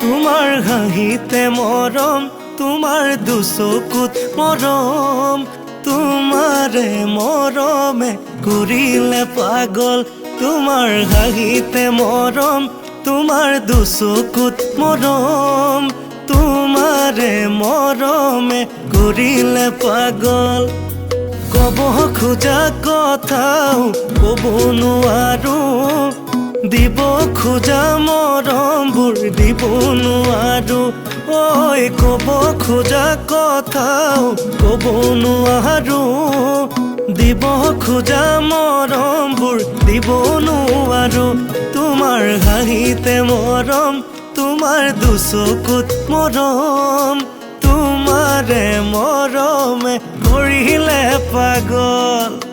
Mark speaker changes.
Speaker 1: তোমাৰ হাঁহিতে মৰম, তোমাৰ দুচকুত মৰম, তোমাৰে মৰমে কৰিলে পাগল। তোমাৰ হাঁহিতে মৰম, তোমাৰ দুচকুত মৰম, তোমাৰে মৰমে কৰিলে পাগল। কব খোজা কথাও কব নোৱাৰো, দিব খোজা মৰমবোৰ দিব নোৱাৰো। ঐ কব খোজা কথাও কব নোৱাৰো, দিব খোজা মৰমবোৰ দিব নোৱাৰো। তোমাৰ হাঁহিতে মৰম, তোমাৰ দুচকুত মৰম, তোমাৰে মৰমে কৰিলে পাগল।